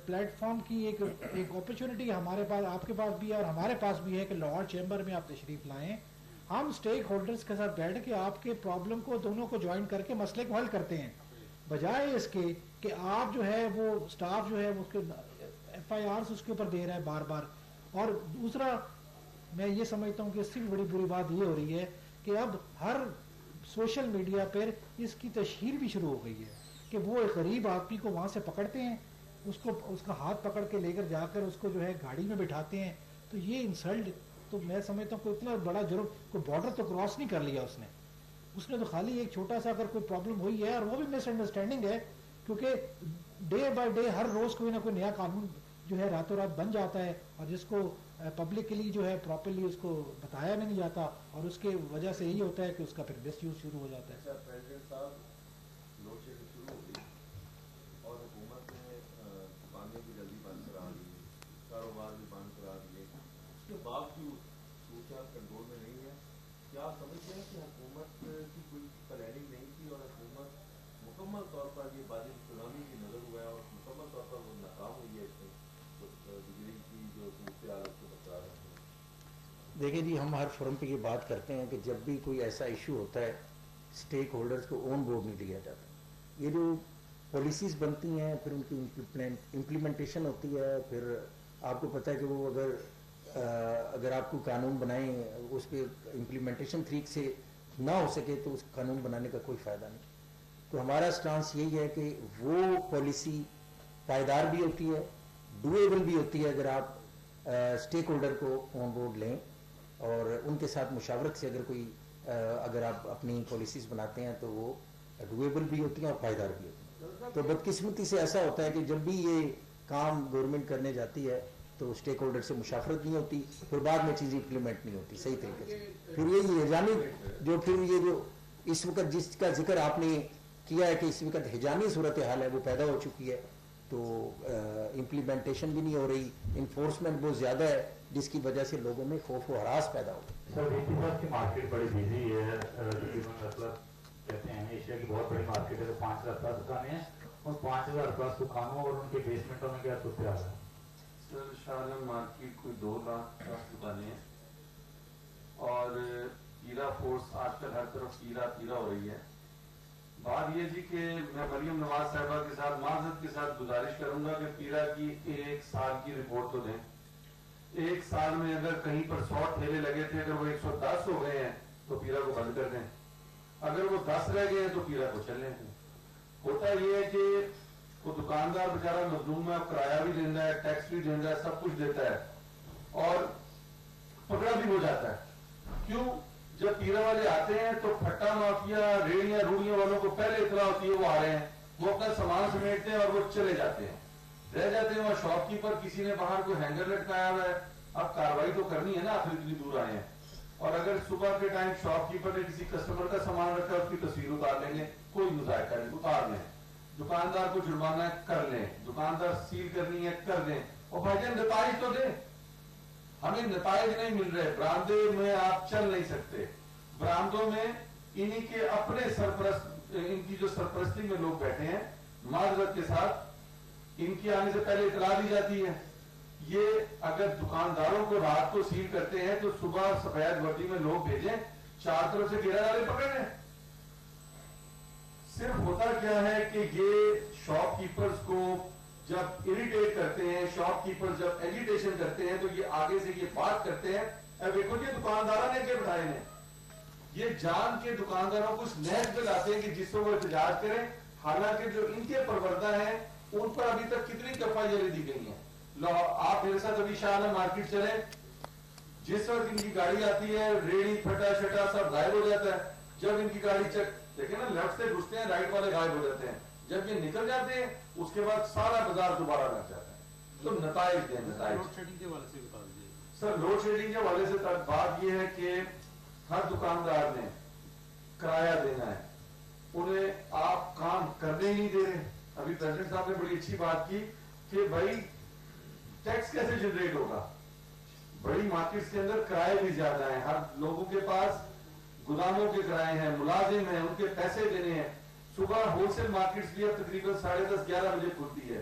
Plate form کی ایک opportunity ہمارے پاس, آپ کے پاس بھی ہے اور ہمارے پاس بھی ہے کہ لاہور چیمبر میں آپ تشریف لائیں, ہم اسٹیک ہولڈرز کے ساتھ بیٹھ کے آپ کے پرابلم کو دونوں کو جوائن کر کے مسئلے کو حل کرتے ہیں, بجائے اس کے کہ آپ جو ہے وہ اسٹاف جو ہے وہ ایف آئی آرز اس کے اوپر دے رہا ہے بار بار. اور دوسرا میں یہ سمجھتا ہوں کہ اس سے بھی بڑی بری بات یہ ہو رہی ہے کہ اب ہر سوشل میڈیا پر اس کی تشہیر بھی شروع ہو گئی ہے کہ وہ ایک غریب آدمی کو وہاں سے پکڑتے ہیں, اس کا ہاتھ پکڑ کے لے کر جا کر اس کو جو ہے گاڑی میں بٹھاتے ہیں. تو یہ انسلٹ, تو میں سمجھتا ہوں کوئی اتنا بڑا جرم, کوئی بارڈر تو کراس نہیں کر لیا اس نے تو خالی ایک چھوٹا سا اگر کوئی پرابلم ہوئی ہے, اور وہ بھی مس انڈرسٹینڈنگ ہے کیونکہ ڈے بائی ڈے ہر روز کوئی نہ کوئی نیا قانون جو ہے راتوں رات بن جاتا ہے, اور جس کو پبلکلی جو ہے پراپرلی اس کو بتایا بھی نہیں جاتا, اور اس کے وجہ سے یہی ہوتا ہے کہ اس کا پھر مس یوز شروع ہو جاتا ہے. پریزیڈنٹ صاحب لوڈ شیڈنگ شروع ہو گئی اور حکومت نے دکانیں بھی جلدی بند کرا دی, کاروبار بھی بند کرا دیے, اس کے باوجود صورتحال کنٹرول میں نہیں ہے. کیا آپ سمجھتے ہیں کہ حکومت کی کوئی پلاننگ نہیں تھی اور حکومت مکمل طور پر یہ بادل سونامی کی نظر ہوا ہے اور مکمل طور پر وہ ناکام ہوئی ہے اس میں بجلی کی جو صورتحال اس کو بچا رہے ہیں؟ دیکھیں جی, ہم ہر فورم پہ یہ بات کرتے ہیں کہ جب بھی کوئی ایسا ایشو ہوتا ہے اسٹیک ہولڈرز کو اون بورڈ نہیں لیا جاتا. یہ جو پالیسیز بنتی ہیں پھر ان کی امپلیمنٹیشن ہوتی ہے, پھر آپ کو پتہ ہے کہ وہ اگر آپ کو قانون بنائیں اس پہ امپلیمنٹیشن ٹھیک سے نہ ہو سکے تو اس قانون بنانے کا کوئی فائدہ نہیں. تو ہمارا سٹانس یہی ہے کہ وہ پالیسی پائیدار بھی ہوتی ہے, ڈویبل بھی ہوتی ہے اگر آپ اسٹیک ہولڈر کو آن بورڈ لیں اور ان کے ساتھ مشاورت سے اگر آپ اپنی پالیسیز بناتے ہیں تو وہ ڈویبل بھی ہوتی ہیں اور پائیدار بھی ہوتی ہیں. تو بدقسمتی سے ایسا ہوتا ہے کہ جب بھی یہ کام گورنمنٹ کرنے جاتی ہے تو اسٹیک ہولڈر سے مشاورت نہیں ہوتی, پھر بعد میں چیزیں امپلیمنٹ نہیں ہوتی صحیح طریقے سے. پھر یہ حجامی جو اس وقت جس کا ذکر آپ نے کیا ہے کہ اس وقت حجامی صورتحال ہے وہ پیدا ہو چکی ہے, تو امپلیمنٹیشن بھی نہیں ہو رہی, انفورسمنٹ بہت زیادہ ہے جس کی وجہ سے لوگوں میں خوف و ہراس پیدا ہو. سر کی مارکیٹ بڑی بیزی ہے, مطلب کہتے ہیں ایشیا کی بہت بڑی مارکیٹ ہے, 5,000+ دکانیں ہیں اور 5,000+ دکانوں اور ان کے بیسمنٹوں میں کیا صورتحال ہے؟ سر شاہ مارکیٹ کوئی 2,00,000+ دکانیں ہیں اور کیرا فورس آج کل ہر طرف کیرا ہو رہی ہے. بات یہ جی کہ میں مریم نواز صاحبہ کے ساتھ معذرت کے ساتھ گزارش کروں گا کہ پیرا کی 1 سال کی رپورٹ تو دیں. 1 سال میں اگر کہیں پر 100 ٹھیلے لگے تھے, اگر وہ 110 ہو گئے ہیں تو پیرا کو بند کر دیں, اگر وہ 10 رہ گئے ہیں تو پیرا کو چلنے دیں. ہوتا یہ ہے کہ وہ دکاندار بیچارہ مظلوم ہے, کرایہ بھی دینا ہے, ٹیکس بھی دینا ہے, سب کچھ دیتا ہے اور پکڑا بھی ہو جاتا ہے. کیوں؟ جب پیرا والے آتے ہیں تو پھٹا مافیا ریڑیاں روڑیاں والوں کو پہلے اطلاع ہوتی ہے وہ آ رہے ہیں, وہ اپنا سامان سمیٹتے ہیں اور وہ چلے جاتے ہیں, رہ جاتے ہیں. اور شاپ کیپر کسی نے باہر کوئی ہینگر لٹکایا ہوا ہے, اب کاروائی تو کرنی ہے نا, آخر اتنی دور آئے ہیں. اور اگر صبح کے ٹائم شاپ کیپر نے کسی کسٹمر کا سامان رکھا ہے اس کی تصویر اتار لیں گے, کوئی مذائقہ نہیں, اتار لیں. دکاندار کو جرمانہ ہے کر لیں, دکاندار سیل کرنی ہے کر دیں. اور بھائی جان نتائج تو دیں, ہمیں نتائج نہیں مل رہے. برآمدے میں آپ چل نہیں سکتے, برآمدوں میں انہی کے اپنے سرپرست, ان کی جو سرپرستی میں لوگ بیٹھے ہیں, معذرت کے ساتھ ان کی آنے سے پہلے اطلاع دی جاتی ہے. یہ اگر دکانداروں کو رات کو سیل کرتے ہیں تو صبح سفید وردی میں لوگ بھیجیں, 4 طرف سے گھیرا ڈالے پکڑ رہے ہیں. صرف ہوتا کیا ہے کہ یہ شاپ کیپرز کو جب اریٹیٹ کرتے ہیں, شاپ کیپر جب ایجیٹیشن کرتے ہیں تو یہ آگے سے یہ بات کرتے ہیں, دیکھو یہ دکانداروں نے کیا بٹھائے ہیں, یہ جان کے دکانداروں کو اس نہج پہ لاتے ہیں کہ جس سے وہ احتجاج کریں, حالانکہ جو ان کے پروردہ ہیں ان پر ابھی تک کتنی دفعہ جیلیں دی گئی ہیں. آپ میرے ساتھ ابھی شاہ عالم مارکیٹ چلیں, جس وقت ان کی گاڑی آتی ہے ریڑی پھٹا شٹا سب غائب ہو جاتا ہے. جب ان کی گاڑی چک دیکھیں نا, لیفٹ سے گھستے ہیں رائٹ والے غائب ہو جاتے ہیں, جب یہ نکل جاتے ہیں اس کے بعد سارا بازار دوبارہ لگ جاتا ہے. تو نتائج دیں, نتائج. لوڈ شیڈنگ کے حوالے سے بتا دیجیے سر. لوڈ شیڈنگ کے حوالے سے بات یہ ہے کہ ہر دکاندار نے کرایہ دینا ہے, انہیں آپ کام کرنے ہی نہیں دے رہے. ابھی پریزیڈنٹ صاحب نے بڑی اچھی بات کی کہ بھائی ٹیکس کیسے جنریٹ ہوگا. بڑی مارکیٹس کے اندر کرائے بھی زیادہ ہیں, ہر لوگوں کے پاس گوداموں کے کرائے ہیں, ملازم ہیں, ان کے پیسے دینے ہیں. صبح ہول سیل مارکیٹس بھی اب تقریباً 10:30 11 بجے کھلتی ہے.